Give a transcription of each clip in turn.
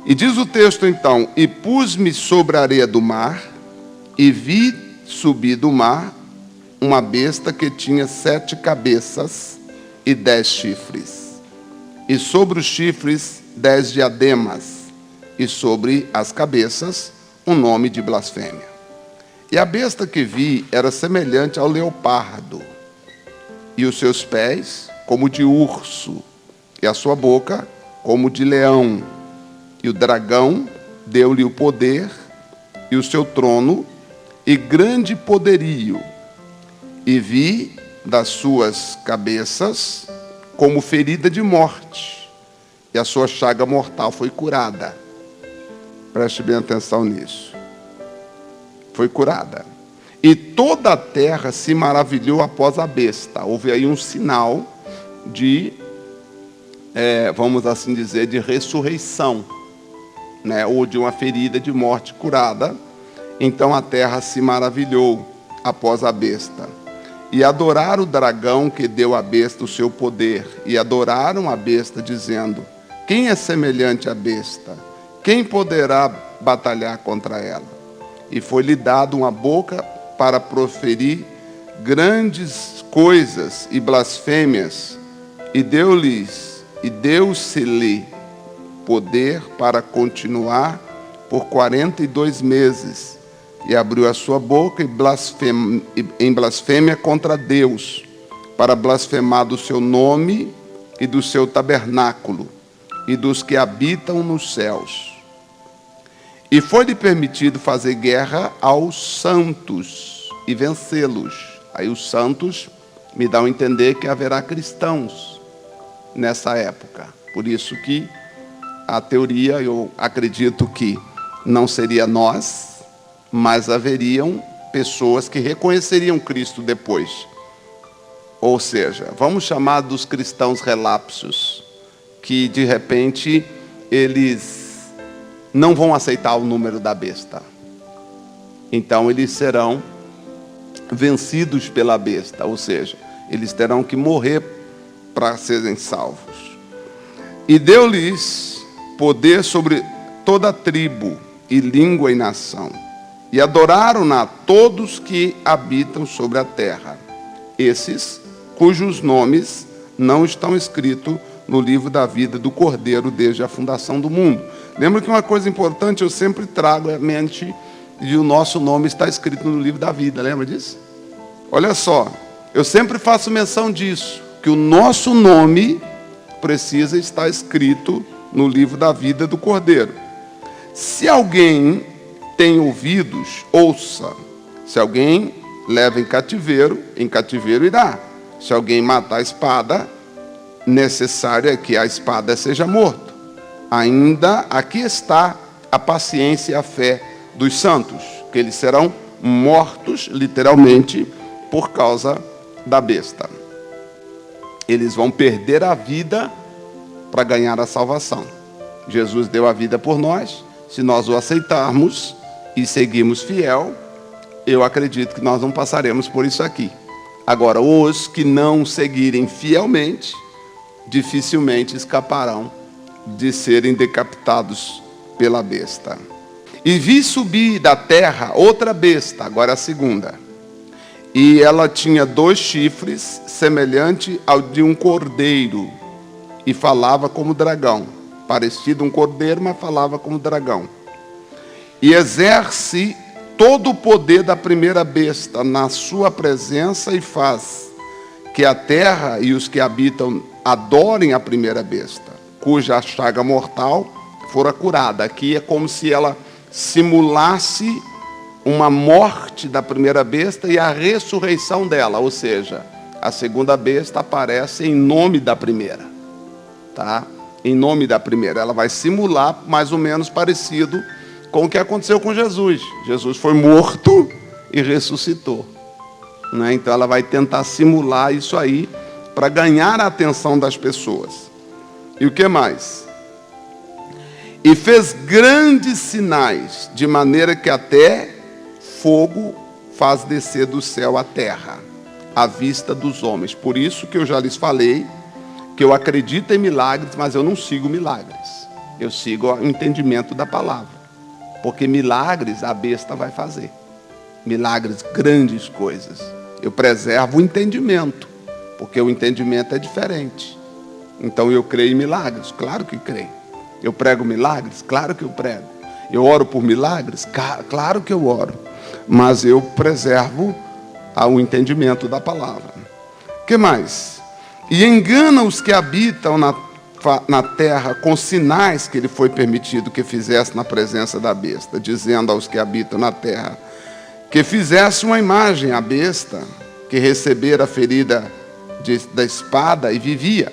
E diz o texto então: e pus-me sobre a areia do mar, e vi subir do mar uma besta que tinha 7 cabeças e 10 chifres, e sobre os chifres 10 diademas, e sobre as cabeças um nome de blasfêmia. E a besta que vi era semelhante ao leopardo, e os seus pés como de urso, e a sua boca como de leão. E o dragão deu-lhe o poder, e o seu trono, e grande poderio. E vi das suas cabeças como ferida de morte, e a sua chaga mortal foi curada. Preste bem atenção nisso. Foi curada. E toda a terra se maravilhou após a besta. Houve aí um sinal de, vamos assim dizer, de ressurreição, né? Ou de uma ferida de morte curada. Então a terra se maravilhou após a besta. E adoraram o dragão que deu à besta o seu poder. E adoraram a besta, dizendo: quem é semelhante à besta? Quem poderá batalhar contra ela? E foi-lhe dado uma boca para proferir grandes coisas e blasfêmias, e deu-se-lhe poder para continuar por 42 meses, e abriu a sua boca em blasfêmia contra Deus, para blasfemar do seu nome e do seu tabernáculo, e dos que habitam nos céus. E foi-lhe permitido fazer guerra aos santos e vencê-los. Aí os santos me dão a entender que haverá cristãos nessa época. Por isso que a teoria, eu acredito que não seria nós, mas haveriam pessoas que reconheceriam Cristo depois. Ou seja, vamos chamar dos cristãos relapsos, que de repente eles não vão aceitar o número da besta. Então eles serão vencidos pela besta, ou seja, eles terão que morrer para serem salvos. E deu-lhes poder sobre toda a tribo e língua e nação, e adoraram-na todos que habitam sobre a terra, esses cujos nomes não estão escritos no livro da vida do Cordeiro desde a fundação do mundo. Lembra que uma coisa importante eu sempre trago à mente, e o nosso nome está escrito no livro da vida, lembra disso? Olha só, eu sempre faço menção disso, que o nosso nome precisa estar escrito no livro da vida do Cordeiro. Se alguém tem ouvidos, ouça. Se alguém leva em cativeiro irá. Se alguém matar a espada, necessário é que a espada seja morto. Ainda aqui está a paciência e a fé dos santos, que eles serão mortos, literalmente, por causa da besta. Eles vão perder a vida para ganhar a salvação. Jesus deu a vida por nós. Se nós o aceitarmos e seguirmos fiel, eu acredito que nós não passaremos por isso aqui. Agora, os que não seguirem fielmente, dificilmente escaparão de serem decapitados pela besta. E vi subir da terra outra besta, agora a segunda. E ela tinha 2 chifres, semelhante ao de um cordeiro, e falava como dragão. Parecido um cordeiro, mas falava como dragão. E exerce todo o poder da primeira besta na sua presença, e faz que a terra e os que habitam adorem a primeira besta, cuja chaga mortal fora curada. Aqui é como se ela simulasse uma morte da primeira besta e a ressurreição dela, ou seja, a segunda besta aparece em nome da primeira, tá? Em nome da primeira, ela vai simular mais ou menos parecido com o que aconteceu com Jesus. Jesus foi morto e ressuscitou, né? Então ela vai tentar simular isso aí para ganhar a atenção das pessoas. E o que mais? E fez grandes sinais, de maneira que até fogo faz descer do céu à terra, à vista dos homens. Por isso que eu já lhes falei que eu acredito em milagres, mas eu não sigo milagres. Eu sigo o entendimento da palavra. Porque milagres a besta vai fazer. Milagres, grandes coisas. Eu preservo o entendimento, porque o entendimento é diferente. Então eu creio em milagres, claro que creio. Eu prego milagres, claro que eu prego. Eu oro por milagres, claro que eu oro. Mas eu preservo o entendimento da palavra. O que mais? E engana os que habitam na terra com sinais que lhe foi permitido que fizesse na presença da besta, dizendo aos que habitam na terra que fizesse uma imagem à besta, que recebera a ferida da espada e vivia.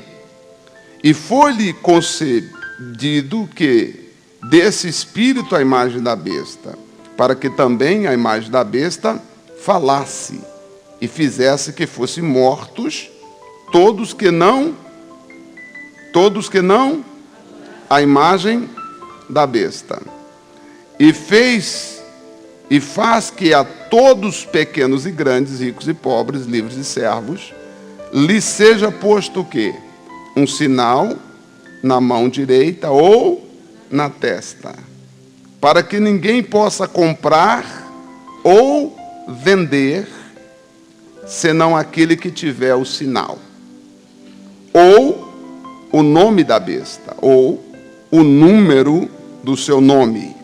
E foi-lhe concedido que desse espírito a imagem da besta, para que também a imagem da besta falasse e fizesse que fossem mortos todos que não a imagem da besta. E faz que a todos, pequenos e grandes, ricos e pobres, livres e servos, lhe seja posto o quê? Um sinal na mão direita ou na testa, para que ninguém possa comprar ou vender, senão aquele que tiver o sinal, ou o nome da besta, ou o número do seu nome.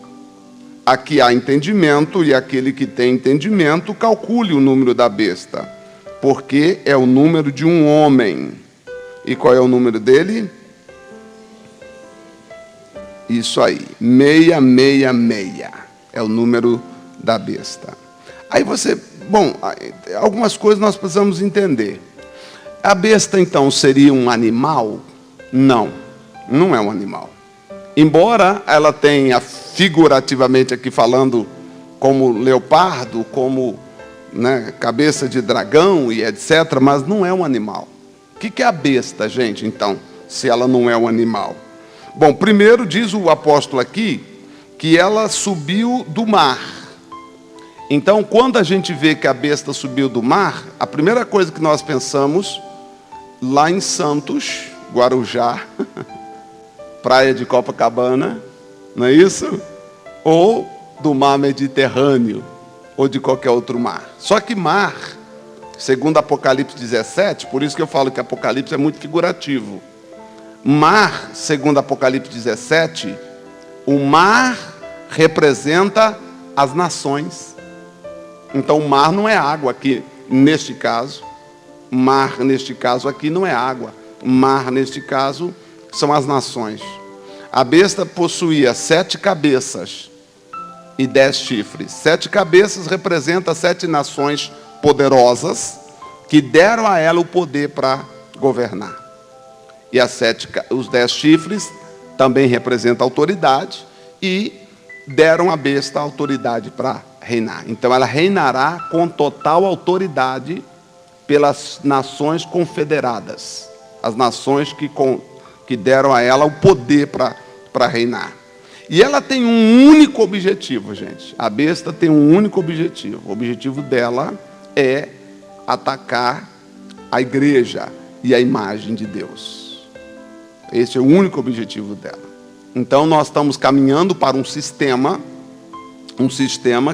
Aqui há entendimento, e aquele que tem entendimento, calcule o número da besta, porque é o número de um homem. E qual é o número dele? Isso aí, 666, é o número da besta. Aí algumas coisas nós precisamos entender. A besta, então, seria um animal? Não, não é um animal. Embora ela tenha, figurativamente aqui falando, como leopardo, como cabeça de dragão e etc., mas não é um animal. O que é a besta, gente, então, se ela não é um animal? Bom, primeiro diz o apóstolo aqui que ela subiu do mar. Então, quando a gente vê que a besta subiu do mar, a primeira coisa que nós pensamos, lá em Santos, Guarujá, praia de Copacabana, não é isso? Ou do mar Mediterrâneo, ou de qualquer outro mar. Só que mar, segundo Apocalipse 17, por isso que eu falo que Apocalipse é muito figurativo. Mar, segundo Apocalipse 17, o mar representa as nações. Então o mar não é água aqui, neste caso. Mar, neste caso aqui, não é água. Mar, neste caso, são as nações. A besta possuía 7 cabeças e 10 chifres. 7 cabeças representam 7 nações poderosas que deram a ela o poder para governar. E os 10 chifres também representam autoridade e deram à besta a autoridade para reinar. Então ela reinará com total autoridade pelas nações confederadas. As nações que deram a ela o poder para reinar. E ela tem um único objetivo, gente. A besta tem um único objetivo. O objetivo dela é atacar a igreja e a imagem de Deus. Esse é o único objetivo dela. Então nós estamos caminhando para um sistema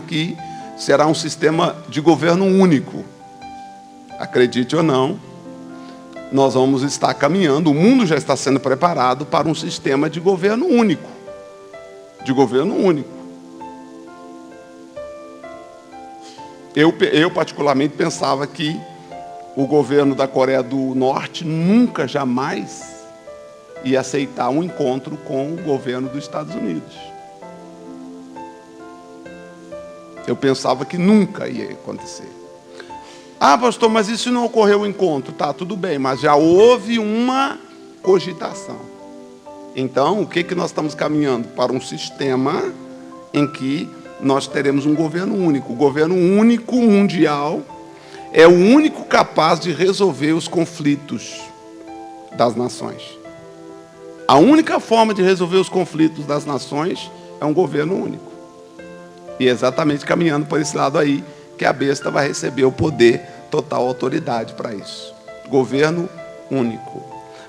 que será um sistema de governo único. Acredite ou não, nós vamos estar caminhando, o mundo já está sendo preparado para um sistema de governo único. De governo único. Eu particularmente pensava que o governo da Coreia do Norte nunca, jamais ia aceitar um encontro com o governo dos Estados Unidos. Eu pensava que nunca ia acontecer. Ah, pastor, mas isso não ocorreu o encontro. Tá, tudo bem, mas já houve uma cogitação. Então, o que nós estamos caminhando? Para um sistema em que nós teremos um governo único. O governo único mundial é o único capaz de resolver os conflitos das nações. A única forma de resolver os conflitos das nações é um governo único. E exatamente caminhando por esse lado aí, que a besta vai receber o poder, total autoridade para isso. Governo único.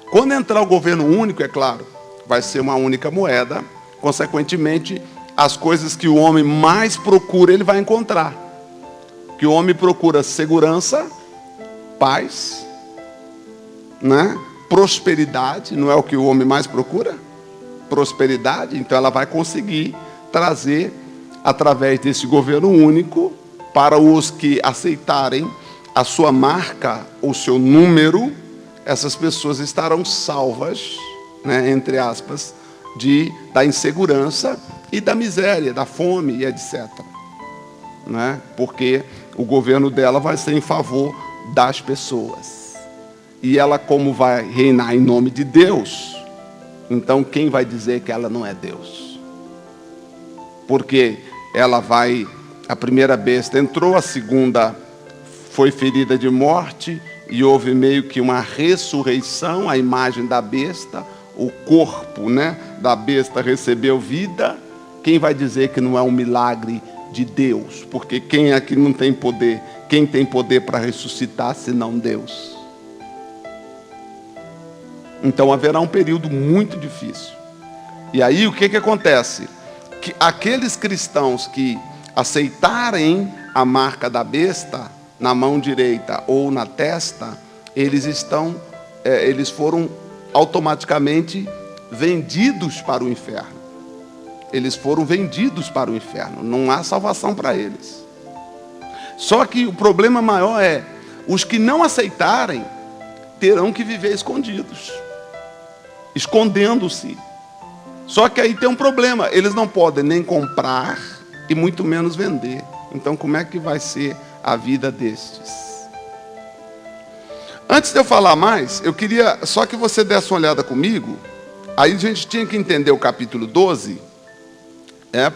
Quando entrar o governo único, é claro, vai ser uma única moeda. Consequentemente, as coisas que o homem mais procura, ele vai encontrar. Que o homem procura segurança, paz, né? Prosperidade, não é o que o homem mais procura? Prosperidade, então ela vai conseguir trazer, através desse governo único, para os que aceitarem a sua marca, o seu número, essas pessoas estarão salvas, né, entre aspas, da insegurança e da miséria, da fome e etc. Né? Porque o governo dela vai ser em favor das pessoas. E ela, como vai reinar em nome de Deus, então quem vai dizer que ela não é Deus? Porque ela vai, a primeira besta entrou, a segunda foi ferida de morte, e houve meio que uma ressurreição, a imagem da besta, o corpo, né, da besta recebeu vida. Quem vai dizer que não é um milagre de Deus? Porque quem aqui não tem poder? Quem tem poder para ressuscitar senão Deus? Então haverá um período muito difícil. E aí o que acontece? Que aqueles cristãos que aceitarem a marca da besta na mão direita ou na testa, eles foram automaticamente vendidos para o inferno. Eles foram vendidos para o inferno. Não há salvação para eles. Só que o problema maior é, os que não aceitarem terão que viver escondidos, escondendo-se. Só que aí tem um problema, eles não podem nem comprar e muito menos vender. Então como é que vai ser a vida destes? Antes de eu falar mais, eu queria só que você desse uma olhada comigo. Aí a gente tinha que entender o capítulo 12,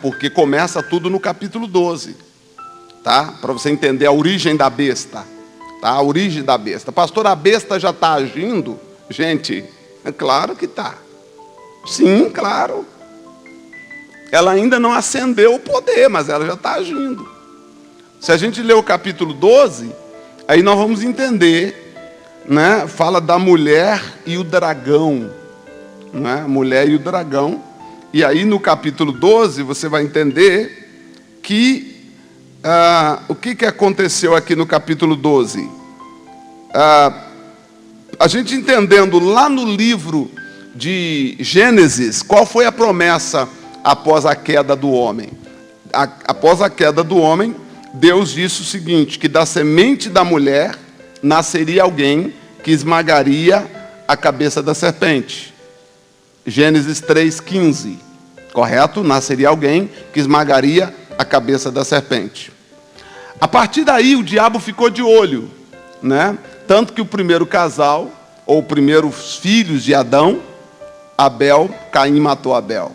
porque começa tudo no capítulo 12, tá? Para você entender a origem da besta, tá? A origem da besta. Pastor, a besta já está agindo? Gente, é claro que está. Sim, claro. Ela ainda não acendeu o poder, mas ela já está agindo. Se a gente ler o capítulo 12, aí nós vamos entender, né? Fala da mulher e o dragão, né? Mulher e o dragão. E aí no capítulo 12 você vai entender que o que aconteceu aqui no capítulo 12. A gente entendendo lá no livro de Gênesis, qual foi a promessa após a queda do homem? Após a queda do homem, Deus disse o seguinte, que da semente da mulher nasceria alguém que esmagaria a cabeça da serpente. Gênesis 3:15, correto? Nasceria alguém que esmagaria a cabeça da serpente. A partir daí o diabo ficou de olho, né? Tanto que o primeiro casal, ou primeiros filhos de Adão, Abel, Caim matou Abel.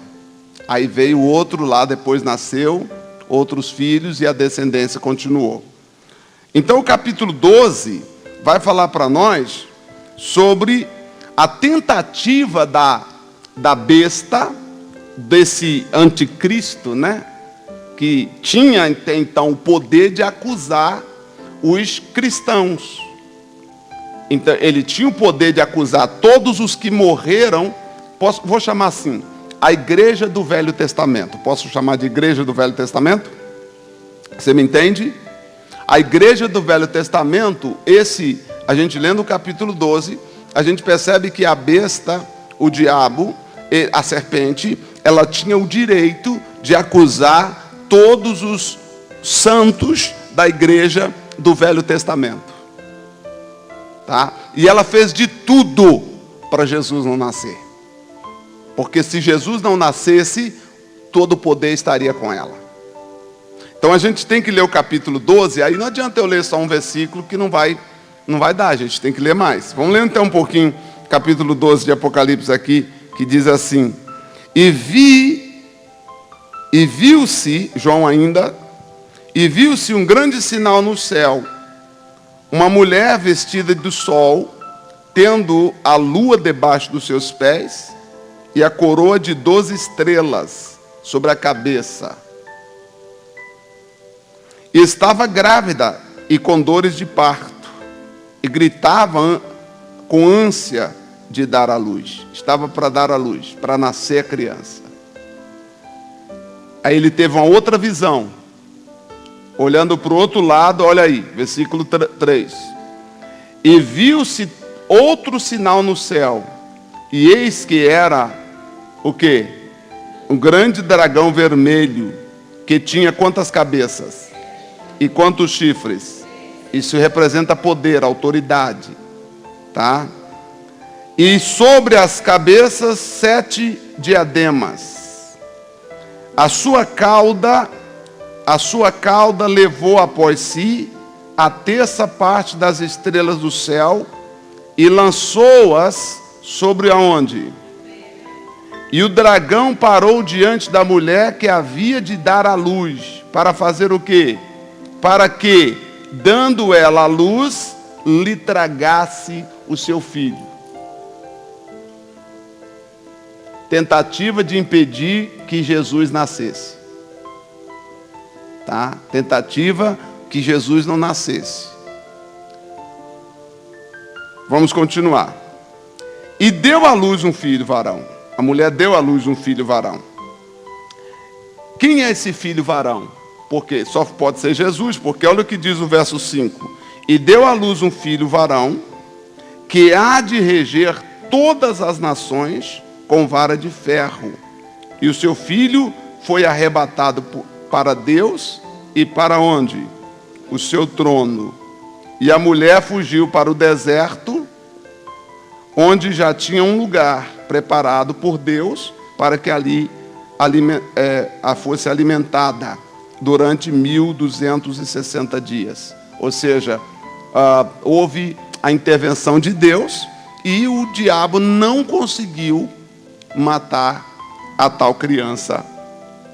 Aí veio o outro lá, depois nasceu outros filhos e a descendência continuou. Então o capítulo 12 vai falar para nós sobre a tentativa da besta, desse anticristo, né? Que tinha até então o poder de acusar os cristãos. Então ele tinha o poder de acusar todos os que morreram, vou chamar assim, a igreja do Velho Testamento. Posso chamar de igreja do Velho Testamento? Você me entende? A igreja do Velho Testamento, a gente lendo o capítulo 12, a gente percebe que a besta, o diabo, a serpente, ela tinha o direito de acusar todos os santos da igreja do Velho Testamento. Tá? E ela fez de tudo para Jesus não nascer. Porque se Jesus não nascesse, todo o poder estaria com ela. Então a gente tem que ler o capítulo 12, aí não adianta eu ler só um versículo que não vai dar, a gente tem que ler mais. Vamos ler então um pouquinho, capítulo 12 de Apocalipse aqui, que diz assim: E viu-se, João ainda, e viu-se um grande sinal no céu, uma mulher vestida do sol, tendo a lua debaixo dos seus pés, e a coroa de 12 estrelas sobre a cabeça. E estava grávida e com dores de parto, e gritava com ânsia de dar à luz. Estava para dar à luz, para nascer a criança. Aí ele teve uma outra visão. Olhando para o outro lado, olha aí, versículo 3. E viu-se outro sinal no céu. E eis que era o quê? Um grande dragão vermelho, que tinha quantas cabeças? E quantos chifres? Isso representa poder, autoridade. Tá? E sobre as cabeças 7 diademas. A sua cauda levou após si a terça parte das estrelas do céu e lançou-as sobre aonde? E o dragão parou diante da mulher que havia de dar à luz. Para fazer o quê? Para que, dando ela à luz, lhe tragasse o seu filho. Tentativa de impedir que Jesus nascesse. Tá? Tentativa que Jesus não nascesse. Vamos continuar. E deu à luz um filho varão. A mulher deu à luz um filho varão. Quem é esse filho varão? Porque só pode ser Jesus, porque olha o que diz o verso 5. E deu à luz um filho varão, que há de reger todas as nações com vara de ferro. E o seu filho foi arrebatado para Deus e para onde? O seu trono. E a mulher fugiu para o deserto, onde já tinha um lugar preparado por Deus para que ali fosse alimentada durante 1260 dias. Ou seja, houve a intervenção de Deus e o diabo não conseguiu matar a tal criança,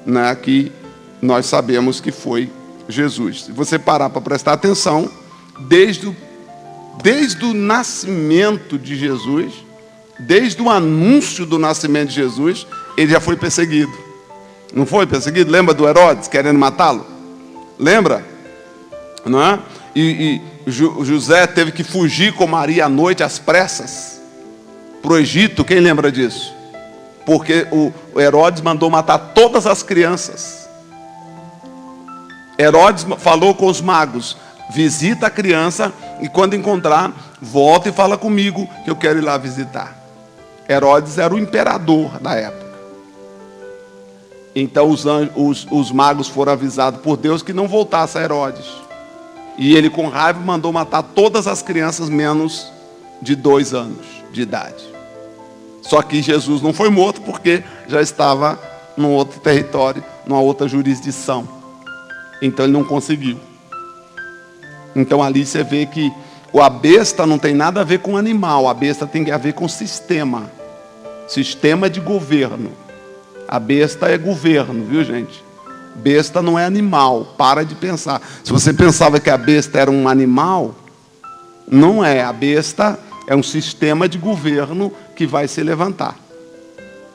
né, que nós sabemos que foi Jesus. Se você parar para prestar atenção, desde o nascimento de Jesus, desde o anúncio do nascimento de Jesus, ele já foi perseguido. Não foi perseguido? Lembra do Herodes querendo matá-lo? Lembra? Não é? E José teve que fugir com Maria à noite, às pressas, para o Egito. Quem lembra disso? Porque o Herodes mandou matar todas as crianças. Herodes falou com os magos: visita a criança e quando encontrar, volta e fala comigo que eu quero ir lá visitar. Herodes era o imperador da época. Então os magos foram avisados por Deus que não voltasse a Herodes. E ele, com raiva, mandou matar todas as crianças menos de 2 anos de idade. Só que Jesus não foi morto porque já estava num outro território, numa outra jurisdição. Então ele não conseguiu. Então ali você vê que a besta não tem nada a ver com animal. A besta tem a ver com sistema. Sistema de governo. A besta é governo, viu, gente? Besta não é animal. Para de pensar. Se você pensava que a besta era um animal, não é. A besta é um sistema de governo que vai se levantar.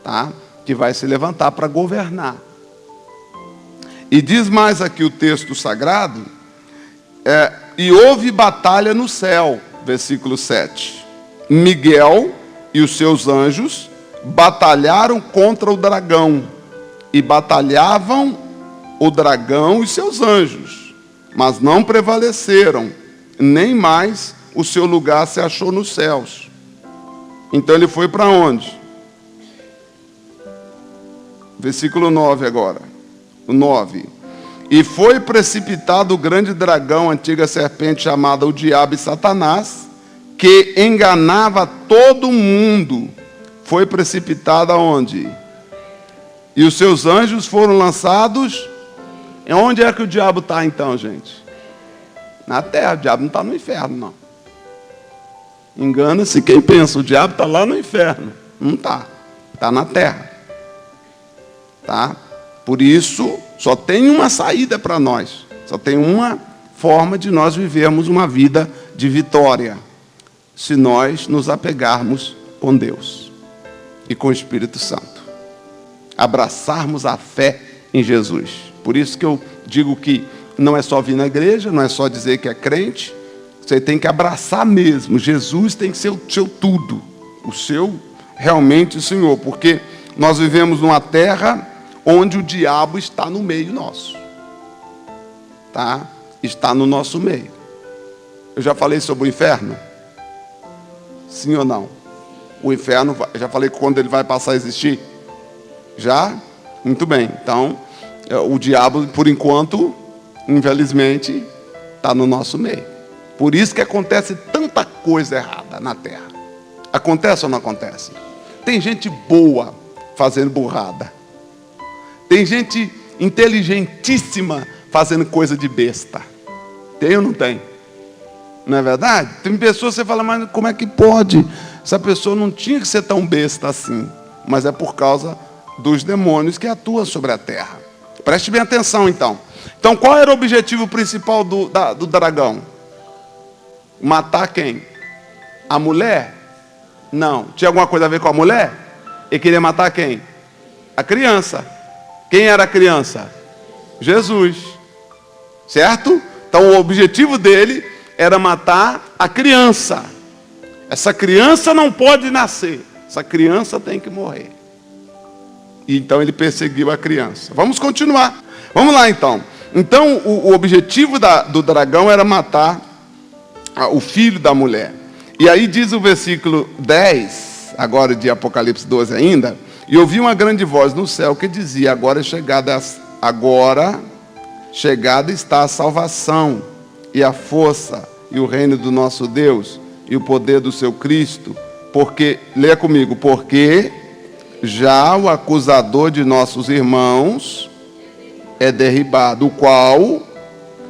Tá? Que vai se levantar para governar. E diz mais aqui o texto sagrado, e houve batalha no céu, versículo 7. Miguel e os seus anjos batalharam contra o dragão, e batalhavam o dragão e seus anjos, mas não prevaleceram, nem mais o seu lugar se achou nos céus. Então ele foi para onde? Versículo 9 agora. O 9. E foi precipitado o grande dragão, a antiga serpente chamada o diabo e Satanás, que enganava todo mundo. Foi precipitado aonde? E os seus anjos foram lançados. E onde é que o diabo está então, gente? Na terra. O diabo não está no inferno, não. Engana-se quem pensa, o diabo está lá no inferno. Não está. Está na terra. Tá? Por isso, só tem uma saída para nós. Só tem uma forma de nós vivermos uma vida de vitória. Se nós nos apegarmos com Deus e com o Espírito Santo. Abraçarmos a fé em Jesus. Por isso que eu digo que não é só vir na igreja, não é só dizer que é crente. Você tem que abraçar mesmo. Jesus tem que ser o seu tudo. o seu realmente Senhor, porque nós vivemos numa terra onde o diabo está no meio nosso, tá? Está no nosso meio. Eu já falei sobre o inferno? Sim ou não? O inferno, já falei quando ele vai passar a existir? Já? Muito bem. Então, o diabo, por enquanto, infelizmente, está no nosso meio. Por isso que acontece tanta coisa errada na terra. Acontece ou não acontece? Tem gente boa fazendo burrada. Tem gente inteligentíssima fazendo coisa de besta. Tem ou não tem? Não é verdade? Tem pessoas que você fala, mas como é que pode? Essa pessoa não tinha que ser tão besta assim. Mas é por causa dos demônios que atuam sobre a terra. Preste bem atenção, então. Então, qual era o objetivo principal do dragão? Matar quem? A mulher? Não. Tinha alguma coisa a ver com a mulher? Ele queria matar quem? A criança. Quem era a criança? Jesus. Certo? Então, o objetivo dele era matar a criança. Essa criança não pode nascer. Essa criança tem que morrer. E então ele perseguiu a criança. Vamos continuar. Vamos lá então. Então o objetivo do dragão era matar o filho da mulher. E aí diz o versículo 10, agora de Apocalipse 12 ainda. E ouvi uma grande voz no céu que dizia, agora chegada está a salvação e a força e o reino do nosso Deus e o poder do seu Cristo. Porque, leia comigo, porque já o acusador de nossos irmãos é derribado, o qual,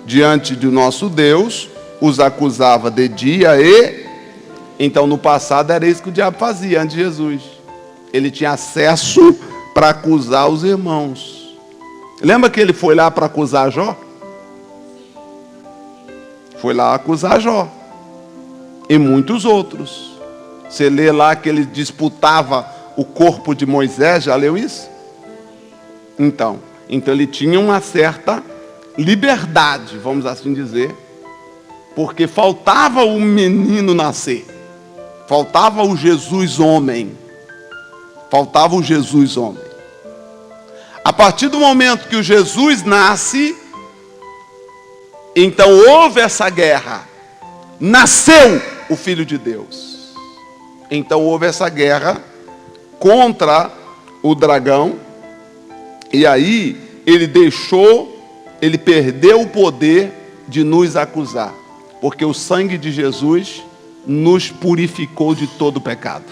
diante do nosso Deus, os acusava de dia e... Então, no passado, era isso que o diabo fazia antes de Jesus. Ele tinha acesso para acusar os irmãos. Lembra que ele foi lá para acusar Jó? Foi lá acusar Jó. E muitos outros. Você lê lá que ele disputava o corpo de Moisés, já leu isso? Então ele tinha uma certa liberdade, vamos assim dizer, porque faltava o menino nascer, faltava o Jesus homem, faltava o Jesus homem. A partir do momento que o Jesus nasce, então houve essa guerra, nasceu o Filho de Deus, então houve essa guerra contra o dragão, e aí ele perdeu o poder de nos acusar, porque o sangue de Jesus nos purificou de todo o pecado.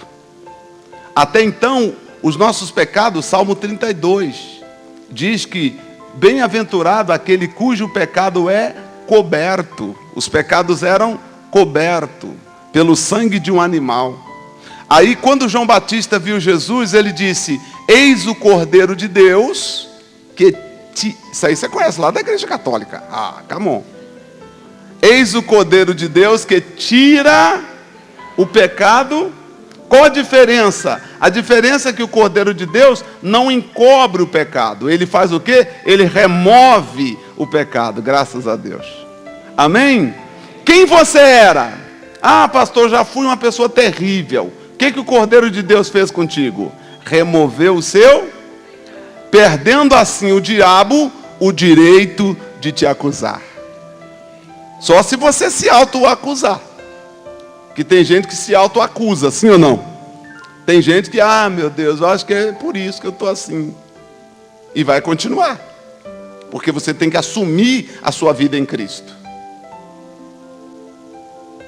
Até então, os nossos pecados, Salmo 32, diz que bem-aventurado aquele cujo pecado é coberto. Os pecados eram cobertos pelo sangue de um animal. Aí quando João Batista viu Jesus, ele disse, eis o Cordeiro de Deus, isso aí você conhece lá da Igreja Católica. Come on. Eis o Cordeiro de Deus que tira o pecado. Qual a diferença? A diferença é que o Cordeiro de Deus não encobre o pecado. Ele faz o quê? Ele remove o pecado, graças a Deus. Amém? Quem você era? Pastor, já fui uma pessoa terrível. O que o Cordeiro de Deus fez contigo? Removeu o seu, perdendo assim o diabo o direito de te acusar. Só se você se auto-acusar. Que tem gente que se auto-acusa, sim ou não? Tem gente que, meu Deus, eu acho que é por isso que eu estou assim. E vai continuar. Porque você tem que assumir a sua vida em Cristo.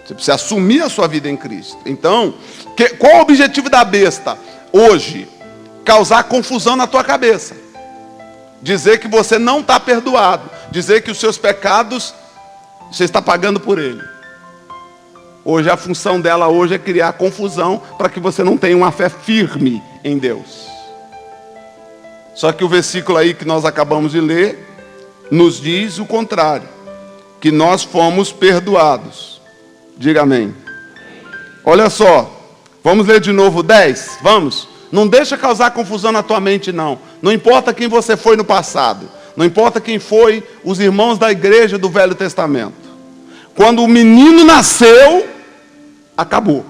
Você precisa assumir a sua vida em Cristo. Então, qual o objetivo da besta? Hoje, causar confusão na tua cabeça. Dizer que você não está perdoado. Dizer que os seus pecados, você está pagando por ele. Hoje, a função dela hoje é criar confusão para que você não tenha uma fé firme em Deus. Só que o versículo aí que nós acabamos de ler, nos diz o contrário. Que nós fomos perdoados. Diga amém. Olha só, vamos ler de novo 10? Vamos? Não deixa causar confusão na tua mente, não. Não importa quem você foi no passado. Não importa quem foi os irmãos da igreja do Velho Testamento. Quando o menino nasceu, acabou.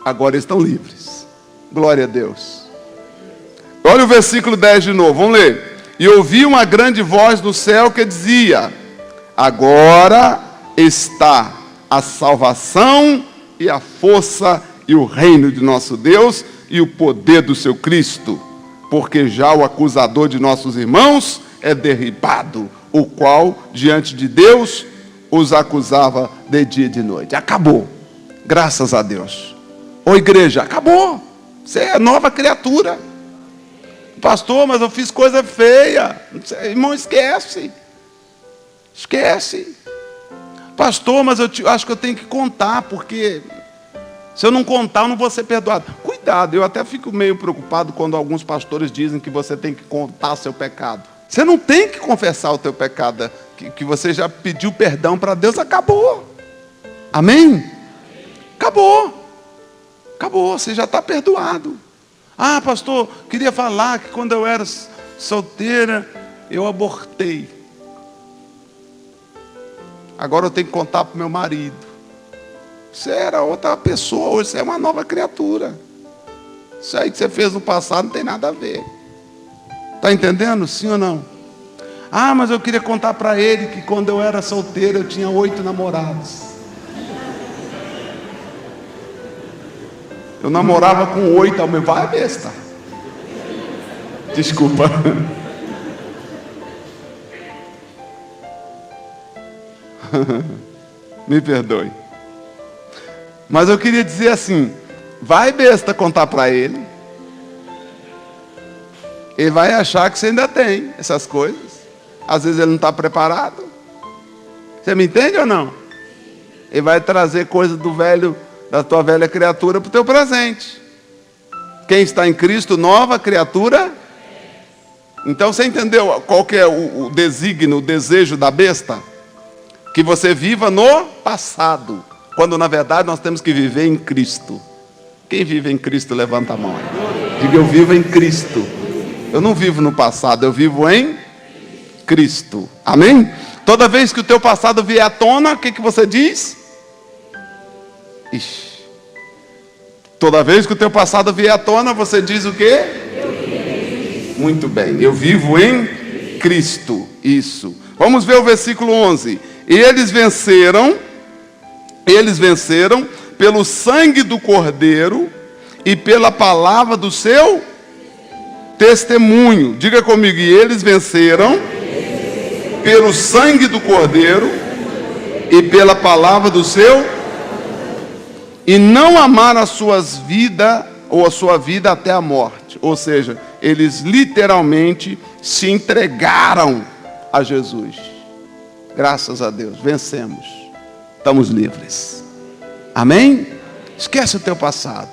agora estão livres. Glória a Deus. Olha o versículo 10 de novo, vamos ler. E ouvi uma grande voz do céu que dizia: agora está a salvação e a força e o reino de nosso Deus e o poder do seu Cristo, porque já o acusador de nossos irmãos é derribado, o qual diante de Deus os acusava de dia e de noite. Acabou, graças a Deus. Ô igreja, acabou. Você é nova criatura. Pastor, mas eu fiz coisa feia. Irmão, esquece. Esquece. Pastor, mas eu acho que eu tenho que contar, porque se eu não contar, eu não vou ser perdoado. Cuidado, eu até fico meio preocupado quando alguns pastores dizem que você tem que contar seu pecado. Você não tem que confessar o teu pecado, que você já pediu perdão para Deus, acabou. Amém? Acabou. Acabou, você já está perdoado. Ah, pastor, queria falar que quando eu era solteira, eu abortei. Agora eu tenho que contar para o meu marido. Você era outra pessoa, hoje você é uma nova criatura. Isso aí que você fez no passado não tem nada a ver. Está entendendo? Sim ou não? Ah, mas eu queria contar para ele que quando eu era solteiro eu tinha 8 namorados. Eu namorava com 8 ao mesmo. Vai, besta. Desculpa. Me perdoe. Mas eu queria dizer assim: vai, besta, contar para ele. Ele vai achar que você ainda tem essas coisas. Às vezes ele não está preparado. Você me entende ou não? Ele vai trazer coisas do velho, da tua velha criatura para o teu presente. Quem está em Cristo, nova criatura. Então você entendeu qual que é o desígnio, o desejo da besta? Que você viva no passado, quando na verdade nós temos que viver em Cristo. Quem vive em Cristo, levanta a mão aí. Diga: eu vivo em Cristo. Eu não vivo no passado, eu vivo em Cristo. Amém? Toda vez que o teu passado vier à tona, o que você diz? Ixi. Toda vez que o teu passado vier à tona, você diz o quê? Muito bem, eu vivo em Cristo. Isso. Vamos ver o versículo 11. Eles venceram pelo sangue do Cordeiro e pela palavra do seu testemunho. Diga comigo: e eles venceram pelo sangue do Cordeiro e pela palavra do seu, e não amaram as suas vidas, ou a sua vida até a morte. Ou seja, eles literalmente se entregaram a Jesus. Graças a Deus, vencemos. Estamos livres. Amém? Esquece o teu passado.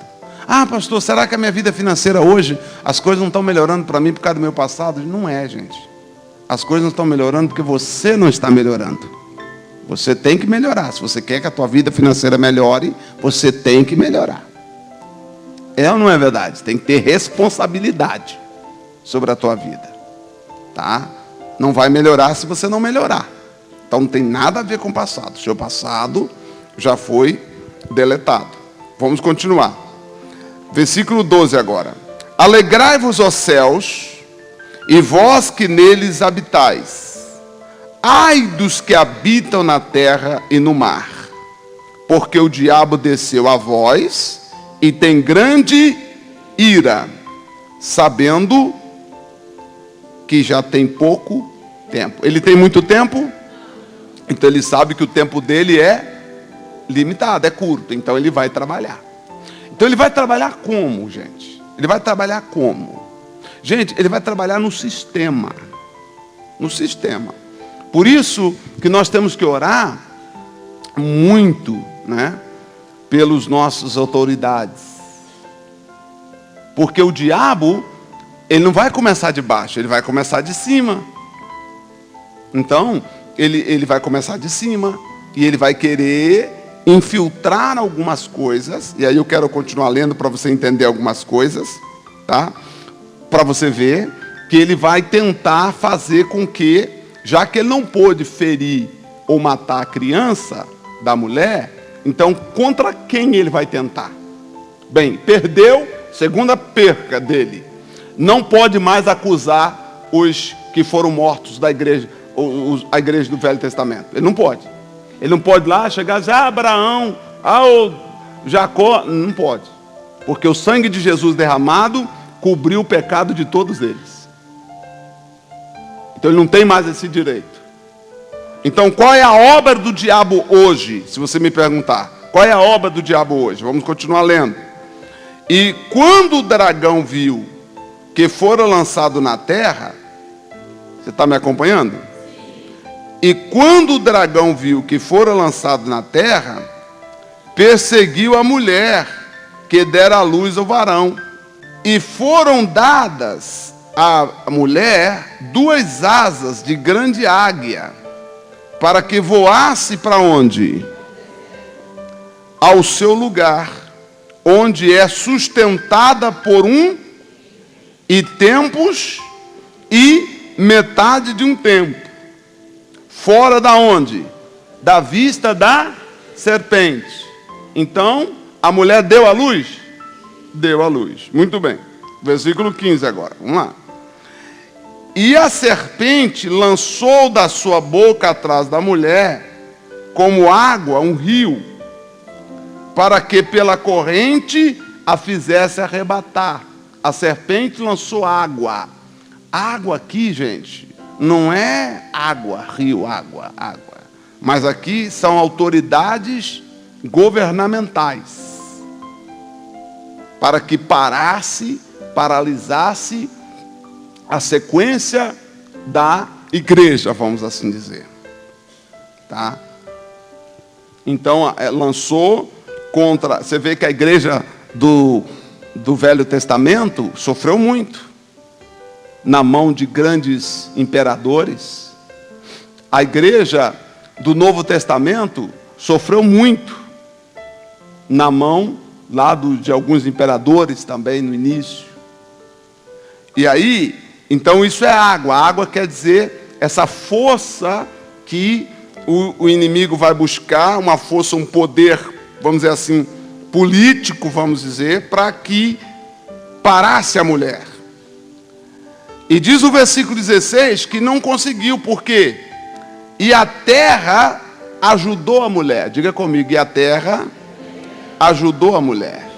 Ah, pastor, será que a minha vida financeira hoje, as coisas não estão melhorando para mim por causa do meu passado? Não é, gente. As coisas não estão melhorando porque você não está melhorando. Você tem que melhorar. Se você quer que a tua vida financeira melhore, você tem que melhorar. É ou não é verdade? Tem que ter responsabilidade sobre a tua vida. Tá? Não vai melhorar se você não melhorar. Então não tem nada a ver com o passado. O seu passado já foi deletado. Vamos continuar. Versículo 12 agora. Alegrai-vos, ó céus, e vós que neles habitais. Ai dos que habitam na terra e no mar, porque o diabo desceu a vós e tem grande ira, sabendo que já tem pouco tempo. Ele tem muito tempo, então ele sabe que o tempo dele é limitado, é curto, então ele vai trabalhar. Então ele vai trabalhar como, gente? Ele vai trabalhar como? Gente, ele vai trabalhar no sistema. No sistema. Por isso que nós temos que orar muito, né? Pelos nossos autoridades. Porque o diabo, ele não vai começar de baixo, ele vai começar de cima. Então, ele vai começar de cima e ele vai querer infiltrar algumas coisas, e aí eu quero continuar lendo para você entender algumas coisas, tá? Para você ver que ele vai tentar fazer com que, já que ele não pôde ferir ou matar a criança da mulher, então contra quem ele vai tentar? Bem, perdeu, segunda perca dele. Não pode mais acusar os que foram mortos da igreja, a igreja do Velho Testamento. Ele não pode. Ele não pode lá chegar e dizer, Abraão, Jacó. Não pode. Porque o sangue de Jesus derramado cobriu o pecado de todos eles. Então ele não tem mais esse direito. Então qual é a obra do diabo hoje? Se você me perguntar, qual é a obra do diabo hoje? Vamos continuar lendo. E quando o dragão viu que fora lançado na terra, você está me acompanhando? E quando o dragão viu que fora lançado na terra, perseguiu a mulher que dera à luz ao varão. E foram dadas à mulher 2 asas de grande águia, para que voasse para onde? Ao seu lugar, onde é sustentada por e tempos e metade de um tempo. Fora da onde? Da vista da serpente. Então, a mulher deu à luz? Deu à luz. Muito bem. Versículo 15 agora. Vamos lá. E a serpente lançou da sua boca atrás da mulher, como água, um rio, para que pela corrente a fizesse arrebatar. A serpente lançou água. Água aqui, gente, não é água, rio, água. Mas aqui são autoridades governamentais. Para que paralisasse a sequência da igreja, vamos assim dizer. Tá? Então, lançou contra... Você vê que a igreja do Velho Testamento sofreu muito na mão de grandes imperadores. A igreja do Novo Testamento sofreu muito na mão lá de alguns imperadores também no início. E aí, então isso é água. A água quer dizer essa força que o inimigo vai buscar, uma força, um poder, vamos dizer assim, político, vamos dizer, para que parasse a mulher. E diz o versículo 16 que não conseguiu, por quê? E a terra ajudou a mulher. Diga comigo, e a terra ajudou a mulher.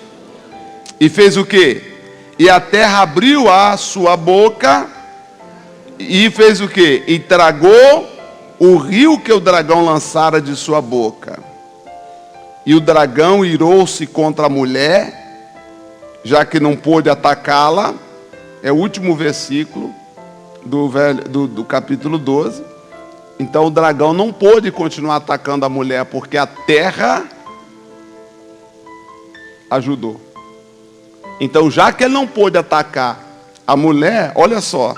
E fez o quê? E a terra abriu a sua boca e fez o quê? E tragou o rio que o dragão lançara de sua boca. E o dragão irou-se contra a mulher, já que não pôde atacá-la. É o último versículo do capítulo 12. Então o dragão não pôde continuar atacando a mulher, porque a terra ajudou. Então, já que ele não pôde atacar a mulher, olha só.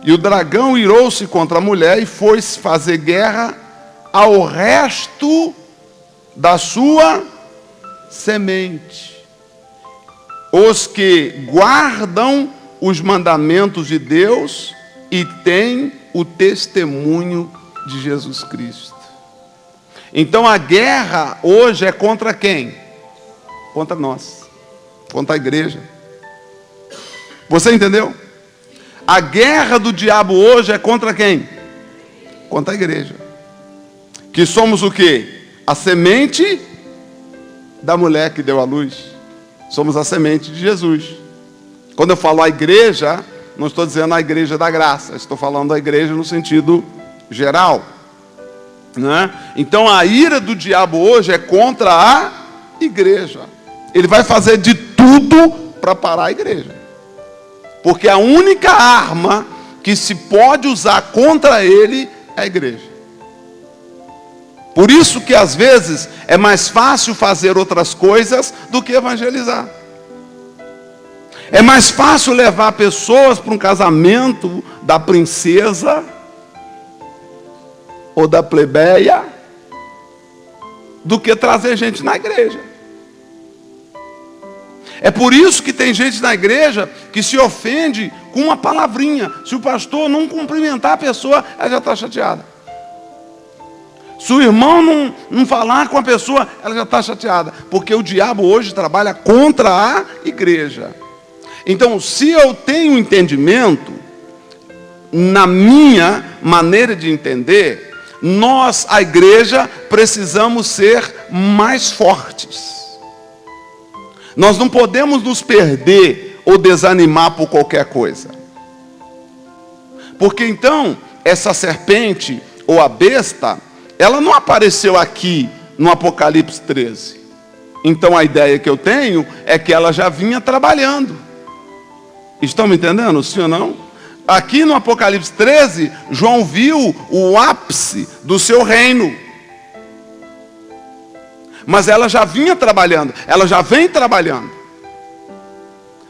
E o dragão irou-se contra a mulher e foi fazer guerra ao resto da sua semente. Os que guardam os mandamentos de Deus e têm o testemunho de Jesus Cristo. Então a guerra hoje é contra quem? Contra nós. Contra a igreja. Você entendeu? A guerra do diabo hoje é contra quem? Contra a igreja. Que somos o quê? A semente da mulher que deu à luz. Somos a semente de Jesus. Quando eu falo a igreja, não estou dizendo a igreja da graça. Estou falando da igreja no sentido geral. Né? Então a ira do diabo hoje é contra a igreja. Ele vai fazer de tudo para parar a igreja. Porque a única arma que se pode usar contra ele é a igreja. Por isso que às vezes é mais fácil fazer outras coisas do que evangelizar. É mais fácil levar pessoas para um casamento da princesa ou da plebeia do que trazer gente na igreja. É por isso que tem gente na igreja que se ofende com uma palavrinha. Se o pastor não cumprimentar a pessoa, ela já está chateada. Se o irmão não falar com a pessoa, ela já está chateada. Porque o diabo hoje trabalha contra a igreja. Então, se eu tenho entendimento, na minha maneira de entender, nós, a igreja, precisamos ser mais fortes. Nós não podemos nos perder ou desanimar por qualquer coisa. Porque então, essa serpente ou a besta, ela não apareceu aqui no Apocalipse 13. Então a ideia que eu tenho é que ela já vinha trabalhando. Estão me entendendo, sim ou não? Aqui no Apocalipse 13, João viu o ápice do seu reino. Mas ela já vinha trabalhando, ela já vem trabalhando.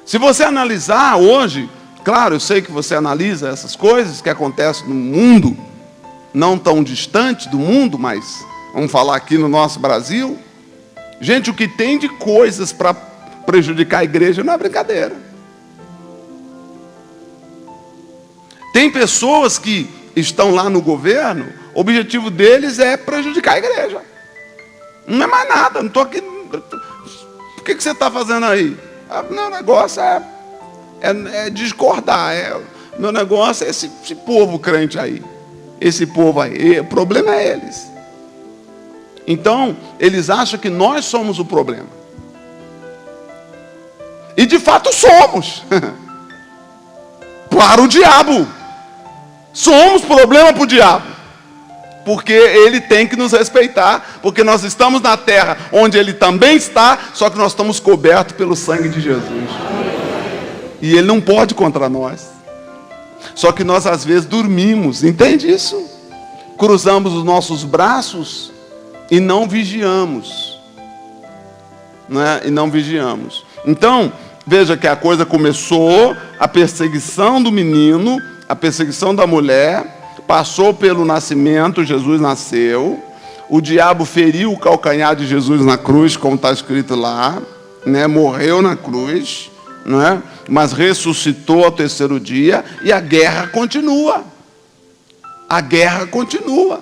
Se você analisar hoje, claro, eu sei que você analisa essas coisas que acontecem no mundo, não tão distante do mundo, mas vamos falar aqui no nosso Brasil. Gente, o que tem de coisas para prejudicar a igreja não é brincadeira. Tem pessoas que estão lá no governo, o objetivo deles é prejudicar a igreja. Não é mais nada, não estou aqui. O que você está fazendo aí? Meu negócio é discordar. Meu negócio é esse povo crente aí. Esse povo aí. O problema é eles. Então, eles acham que nós somos o problema. E de fato somos. Para o diabo. Somos problema para o diabo. Porque ele tem que nos respeitar. Porque nós estamos na terra onde ele também está. Só que nós estamos cobertos pelo sangue de Jesus. E ele não pode contra nós. Só que nós às vezes dormimos. Entende isso? Cruzamos os nossos braços e não vigiamos. Né? E não vigiamos. Então, veja que a coisa começou. A perseguição do menino. A perseguição da mulher. Passou pelo nascimento, Jesus nasceu. O diabo feriu o calcanhar de Jesus na cruz, como está escrito lá, né? Morreu na cruz, né? Mas ressuscitou ao terceiro dia. E a guerra continua. A guerra continua.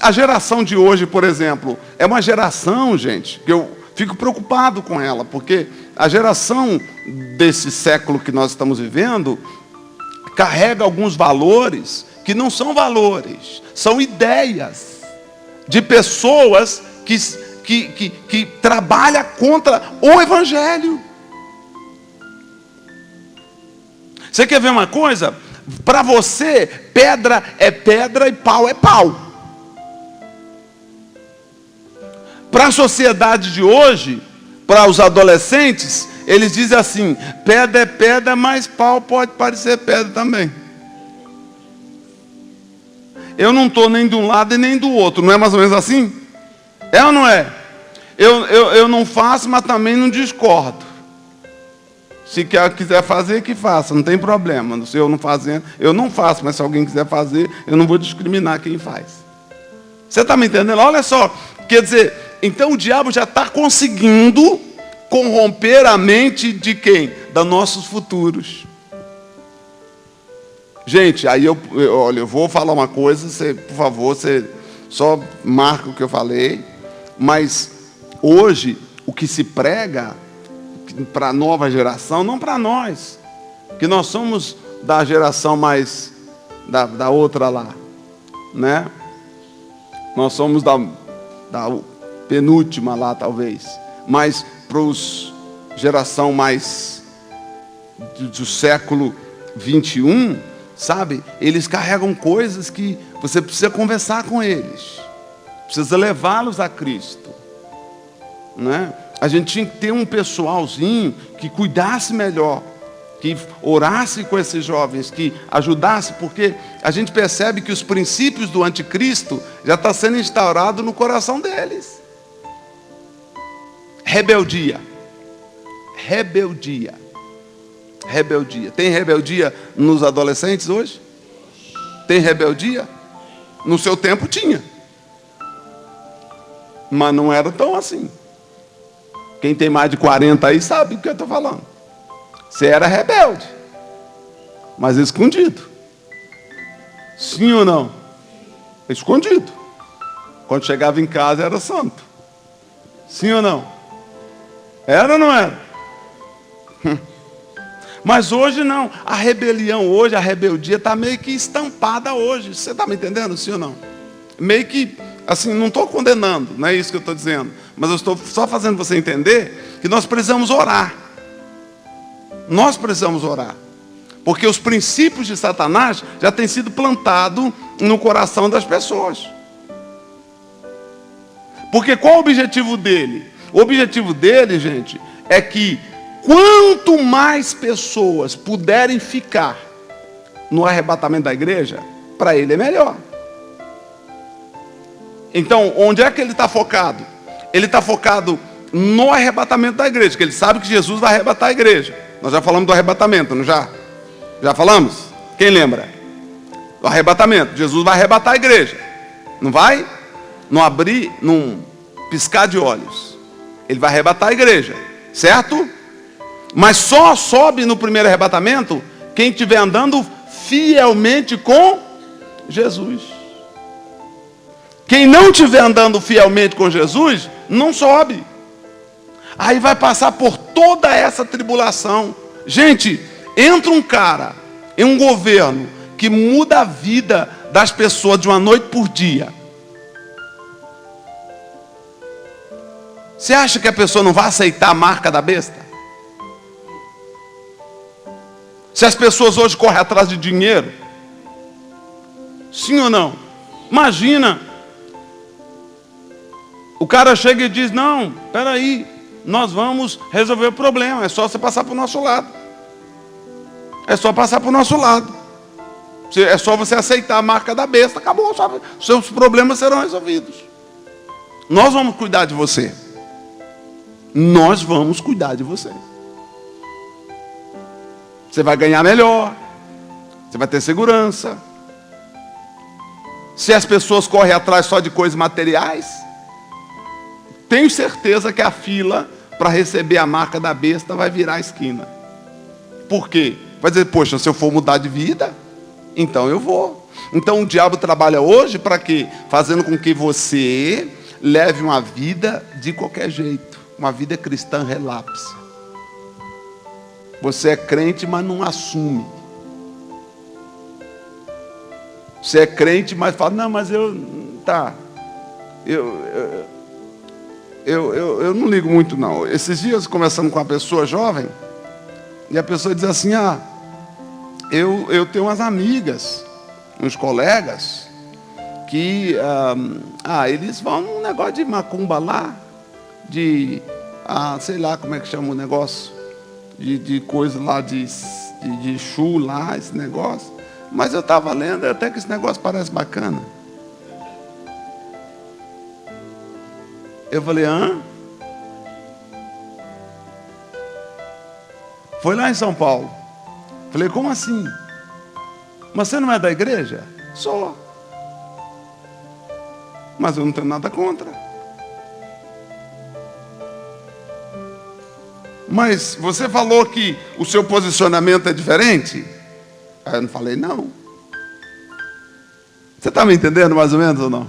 A geração de hoje, por exemplo, é uma geração, gente, que eu fico preocupado com ela, porque a geração desse século que nós estamos vivendo carrega alguns valores que não são valores, são ideias de pessoas que trabalham contra o Evangelho. Você quer ver uma coisa? Para você, pedra é pedra e pau é pau. Para a sociedade de hoje, para os adolescentes, eles dizem assim: pedra é pedra, mas pau pode parecer pedra também. Eu não estou nem de um lado e nem do outro. Não é mais ou menos assim? É ou não é? Eu não faço, mas também não discordo. Se quiser fazer, que faça, não tem problema. Se eu não fazendo, eu não faço, mas se alguém quiser fazer, eu não vou discriminar quem faz. Você está me entendendo? Olha só, quer dizer, então o diabo já está conseguindo corromper a mente de quem? Da nossos futuros. Gente, aí olha, eu vou falar uma coisa, você, por favor, você só marca o que eu falei. Mas hoje, o que se prega para a nova geração, não para nós, que nós somos da geração mais da outra lá, né? Nós somos da penúltima lá, talvez. Mas para os geração mais do século 21, sabe? Eles carregam coisas que você precisa conversar com eles. Precisa levá-los a Cristo. Né? A gente tinha que ter um pessoalzinho que cuidasse melhor, que orasse com esses jovens, que ajudasse, porque a gente percebe que os princípios do anticristo já estão sendo instaurados no coração deles. Rebeldia. Rebeldia. Rebeldia. Tem rebeldia nos adolescentes hoje? Tem rebeldia? No seu tempo tinha. Mas não era tão assim. Quem tem mais de 40 aí sabe o que eu estou falando. Você era rebelde, mas escondido. Sim ou não? Escondido. Quando chegava em casa era santo. Sim ou não? Era ou não era? Mas hoje não. A rebelião hoje, a rebeldia está meio que estampada hoje. Você está me entendendo, sim ou não? Meio que, assim, não estou condenando, não é isso que eu estou dizendo. Mas eu estou só fazendo você entender que nós precisamos orar. Nós precisamos orar. Porque os princípios de Satanás já têm sido plantados no coração das pessoas. Porque qual é o objetivo dele? O objetivo dele, gente, é que quanto mais pessoas puderem ficar no arrebatamento da igreja, para ele é melhor. Então, onde é que ele está focado? Ele está focado no arrebatamento da igreja, que ele sabe que Jesus vai arrebatar a igreja. Nós já falamos do arrebatamento, não já? Já falamos? Quem lembra? Do arrebatamento. Jesus vai arrebatar a igreja. Não vai? Não abrir, não piscar de olhos. Ele vai arrebatar a igreja. Certo? Mas só sobe no primeiro arrebatamento quem estiver andando fielmente com Jesus. Quem não estiver andando fielmente com Jesus, não sobe. Aí vai passar por toda essa tribulação. Gente, entra um cara em um governo que muda a vida das pessoas de uma noite por dia. Você acha que a pessoa não vai aceitar a marca da besta? Se as pessoas hoje correm atrás de dinheiro, sim ou não? Imagina, o cara chega e diz, não, peraí, nós vamos resolver o problema, é só você passar para o nosso lado. É só passar para o nosso lado. É só você aceitar a marca da besta, acabou, sabe? Seus problemas serão resolvidos. Nós vamos cuidar de você. Nós vamos cuidar de você. Você vai ganhar melhor. Você vai ter segurança. Se as pessoas correm atrás só de coisas materiais, tenho certeza que a fila para receber a marca da besta vai virar a esquina. Por quê? Vai dizer, poxa, se eu for mudar de vida, então eu vou. Então o diabo trabalha hoje para quê? Fazendo com que você leve uma vida de qualquer jeito. Uma vida cristã relapse. Você é crente, mas não assume. Você é crente, mas fala, não, mas eu não ligo muito não. Esses dias, conversando com uma pessoa jovem, e a pessoa diz assim, eu tenho umas amigas, uns colegas, que eles vão num negócio de macumba lá, de, sei lá como é que chama o negócio, de coisa lá, de chu lá, esse negócio. Mas eu estava lendo, até que esse negócio parece bacana. Eu falei, hã? Foi lá em São Paulo. Falei, como assim? Mas você não é da igreja? Sou. Mas eu não tenho nada contra. Mas você falou que o seu posicionamento é diferente? Aí eu não falei, não. Você está me entendendo mais ou menos ou não?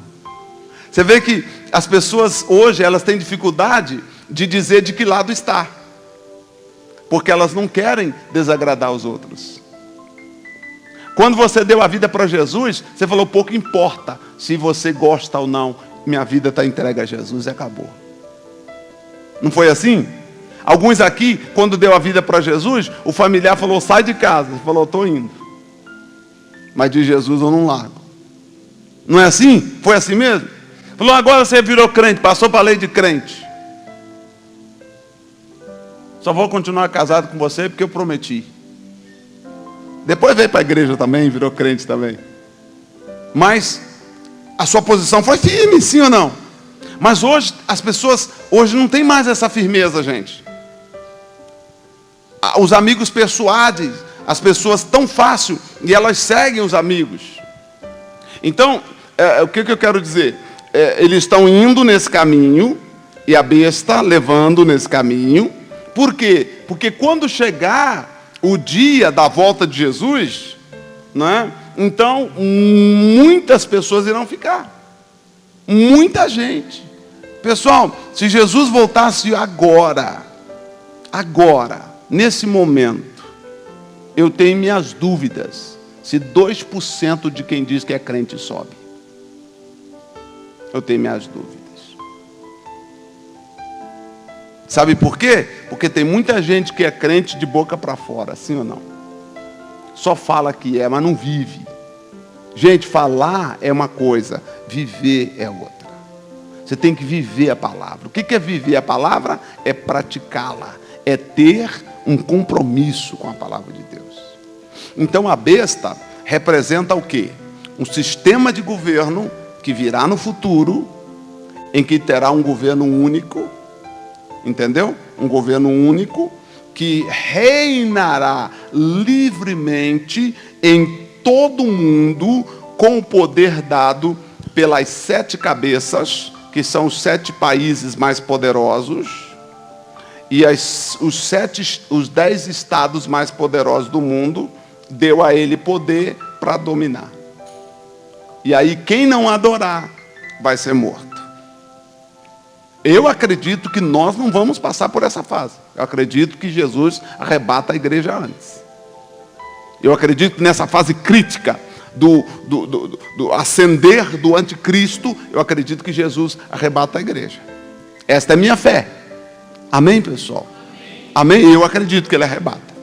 Você vê que as pessoas hoje, elas têm dificuldade de dizer de que lado está. Porque elas não querem desagradar os outros. Quando você deu a vida para Jesus, você falou, pouco importa se você gosta ou não. Minha vida está entregue a Jesus e acabou. Não foi assim? Alguns aqui, quando deu a vida para Jesus, o familiar falou, sai de casa. Ele falou, estou indo. Mas de Jesus eu não largo. Não é assim? Foi assim mesmo? Falou, agora você virou crente, passou para a lei de crente. Só vou continuar casado com você porque eu prometi. Depois veio para a igreja também, virou crente também. Mas a sua posição foi firme, sim ou não? Mas hoje, as pessoas, hoje não tem mais essa firmeza, gente. Os amigos persuadem as pessoas tão fácil e elas seguem os amigos. Então, o que eu quero dizer? Eles estão indo nesse caminho e a besta levando nesse caminho. Por quê? Porque quando chegar o dia da volta de Jesus, né, Então, muitas pessoas irão ficar. Muita gente. Pessoal, se Jesus voltasse agora, nesse momento, eu tenho minhas dúvidas se 2% de quem diz que é crente sobe. Eu tenho minhas dúvidas. Sabe por quê? Porque tem muita gente que é crente de boca para fora, sim ou não? Só fala que é, mas não vive. Gente, falar é uma coisa, viver é outra. Você tem que viver a palavra. O que é viver a palavra? É praticá-la. É ter um compromisso com a palavra de Deus. Então a besta representa o quê? Um sistema de governo que virá no futuro, em que terá um governo único, entendeu? Um governo único que reinará livremente em todo o mundo com o poder dado pelas 7 cabeças, que são os 7 países mais poderosos, e os 10 estados mais poderosos do mundo, deu a ele poder para dominar. E aí quem não adorar vai ser morto. Eu acredito que nós não vamos passar por essa fase. Eu acredito que Jesus arrebata a igreja antes. Eu acredito que nessa fase crítica do ascender do anticristo, eu acredito que Jesus arrebata a igreja. Esta é minha fé. Amém, pessoal? Amém? Eu acredito que ele arrebata.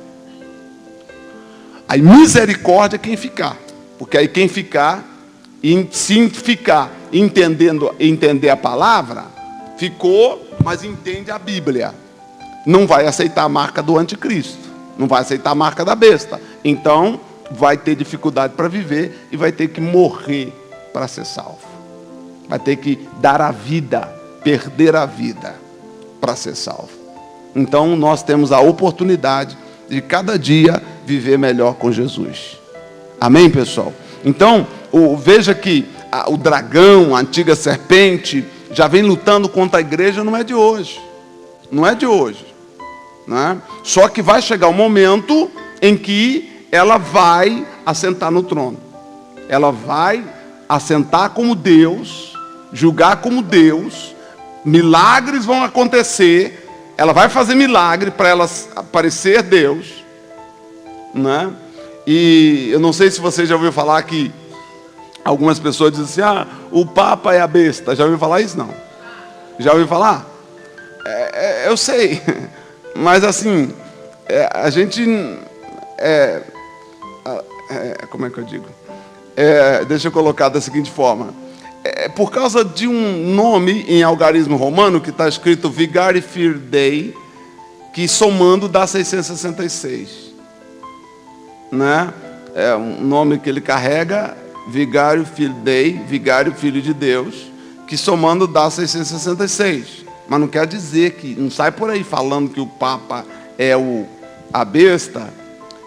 Aí misericórdia é quem ficar. Porque aí quem ficar, se ficar entender a palavra, ficou, mas entende a Bíblia. Não vai aceitar a marca do anticristo. Não vai aceitar a marca da besta. Então, vai ter dificuldade para viver e vai ter que morrer para ser salvo. Vai ter que dar a vida, perder a vida para ser salvo. Então, nós temos a oportunidade de cada dia viver melhor com Jesus. Amém, pessoal? Então, veja que o dragão, a antiga serpente, já vem lutando contra a igreja, não é de hoje. Não é de hoje. Não é? Só que vai chegar um momento em que ela vai assentar no trono. Ela vai assentar como Deus, julgar como Deus, milagres vão acontecer, ela vai fazer milagre para ela parecer Deus, né? E eu não sei se você já ouviu falar que algumas pessoas dizem assim, o Papa é a besta. Já ouviu falar isso? Não. Já ouviu falar? Eu sei, mas assim, a gente, como é que eu digo? Deixa eu colocar da seguinte forma. Por causa de um nome em algarismo romano, que está escrito Vigari Fidei, que somando dá 666. Né? É um nome que ele carrega, Vigário Fidei, Vigário Filho de Deus, que somando dá 666. Mas não quer dizer que, não sai por aí falando que o Papa é a besta,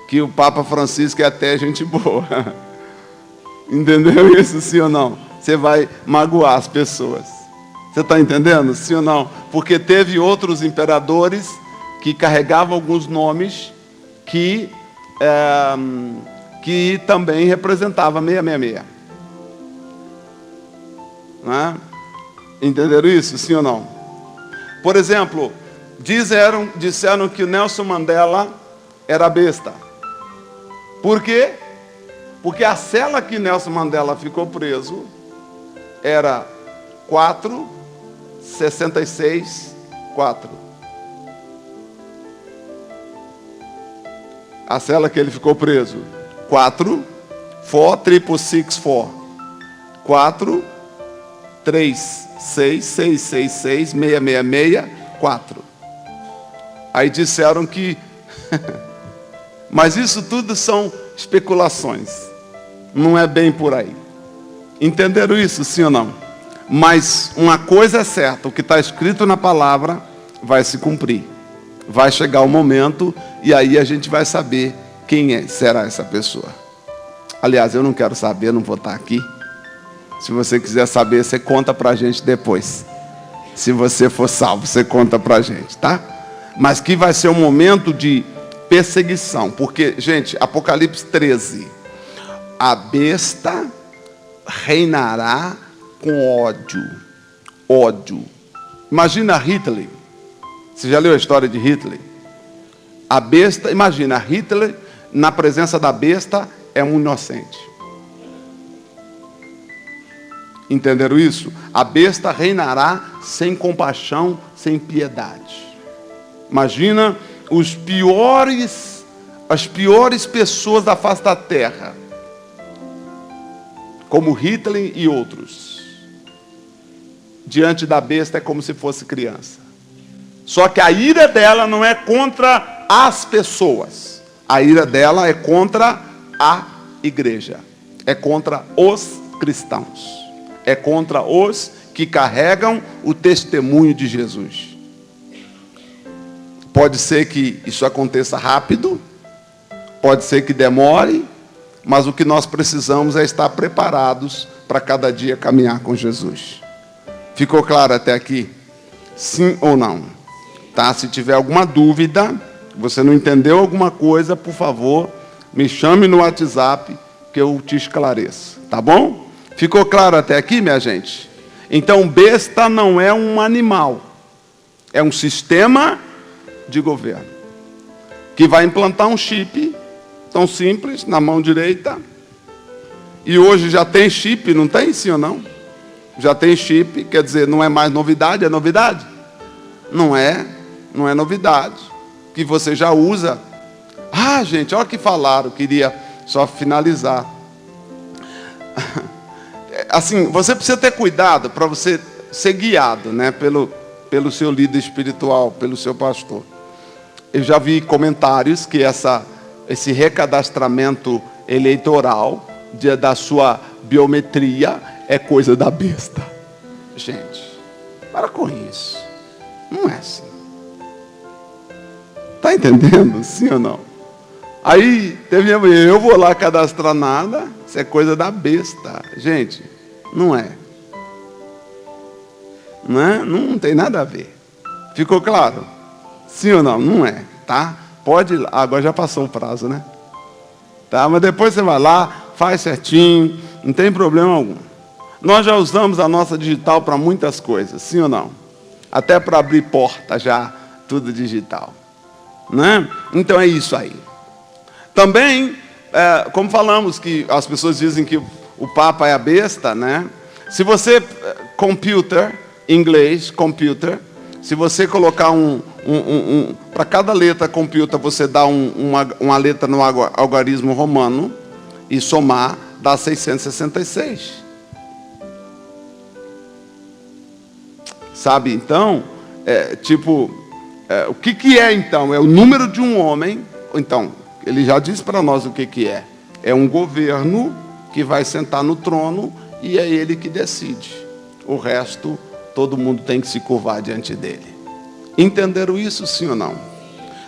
que o Papa Francisco é até gente boa. Entendeu isso, sim ou não? Você vai magoar as pessoas. Você está entendendo, sim ou não? Porque teve outros imperadores que carregavam alguns nomes que também representava 666. Não é? Entenderam isso, sim ou não? Por exemplo, disseram que o Nelson Mandela era besta. Por quê? Porque a cela que Nelson Mandela ficou preso era 466-4. A cela que ele ficou preso, 4-4-666-4. 4-3-6-6-6-6-6-6-6-4. Aí disseram que... Mas isso tudo são especulações. Não é bem por aí. Entenderam isso, sim ou não? Mas uma coisa é certa, o que está escrito na palavra vai se cumprir. Vai chegar o momento e aí a gente vai saber quem será essa pessoa. Aliás, eu não quero saber, não vou estar aqui. Se você quiser saber, você conta para a gente depois. Se você for salvo, você conta para a gente, tá? Mas que vai ser um momento de perseguição. Porque, gente, Apocalipse 13. a besta reinará com ódio. Ódio. Imagina Hitler. Você já leu a história de Hitler? A besta, imagina, Hitler, na presença da besta, é um inocente. Entenderam isso? A besta reinará sem compaixão, sem piedade. Imagina as piores pessoas da face da terra, como Hitler e outros. Diante da besta é como se fosse criança. Só que a ira dela não é contra as pessoas. A ira dela é contra a igreja. É contra os cristãos. É contra os que carregam o testemunho de Jesus. Pode ser que isso aconteça rápido, pode ser que demore, mas o que nós precisamos é estar preparados para cada dia caminhar com Jesus. Ficou claro até aqui? Sim ou não? Tá? Se tiver alguma dúvida, você não entendeu alguma coisa, por favor, me chame no WhatsApp que eu te esclareço. Tá bom? Ficou claro até aqui, minha gente? Então, besta não é um animal. É um sistema de governo que vai implantar um chip tão simples na mão direita. E hoje já tem chip, não tem? Sim ou não? Já tem chip, quer dizer, não é mais novidade, é novidade? Não é novidade. Que você já usa. Ah, gente, olha o que falaram, queria só finalizar. Assim, você precisa ter cuidado para você ser guiado, né, pelo seu líder espiritual, pelo seu pastor. Eu já vi comentários que esse recadastramento eleitoral da sua biometria é coisa da besta. Gente, para com isso. Não é assim. Está entendendo? Sim ou não? Aí, eu vou lá cadastrar nada, isso é coisa da besta. Gente, não é. Não é? Não tem nada a ver. Ficou claro? Sim ou não? Não é, tá? Pode ir lá. Agora já passou o prazo, né? Tá? Mas depois você vai lá, faz certinho, não tem problema algum. Nós já usamos a nossa digital para muitas coisas, sim ou não? Até para abrir porta já, tudo digital. Né? Então é isso aí. Também, como falamos que as pessoas dizem que o Papa é a besta, né? Se você, computer, inglês, computer, se você colocar para cada letra computer, você dá uma letra no algarismo romano e somar, dá 666. Sabe, então, o que é então? É o número de um homem. Então, ele já disse para nós o que é. É um governo que vai sentar no trono e é ele que decide. O resto, todo mundo tem que se curvar diante dele. Entenderam isso, sim ou não?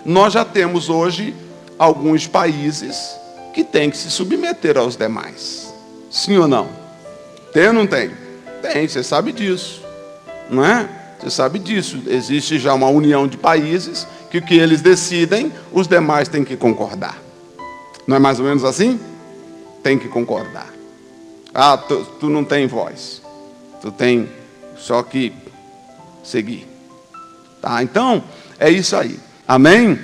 Nós já temos hoje alguns países que têm que se submeter aos demais. Sim ou não? Tem ou não tem? Tem, você sabe disso. Não é? Você sabe disso. Existe já uma união de países que o que eles decidem, os demais têm que concordar. Não é mais ou menos assim? Tem que concordar. Ah, tu não tem voz. Tu tem só que seguir. Tá? Então, é isso aí. Amém?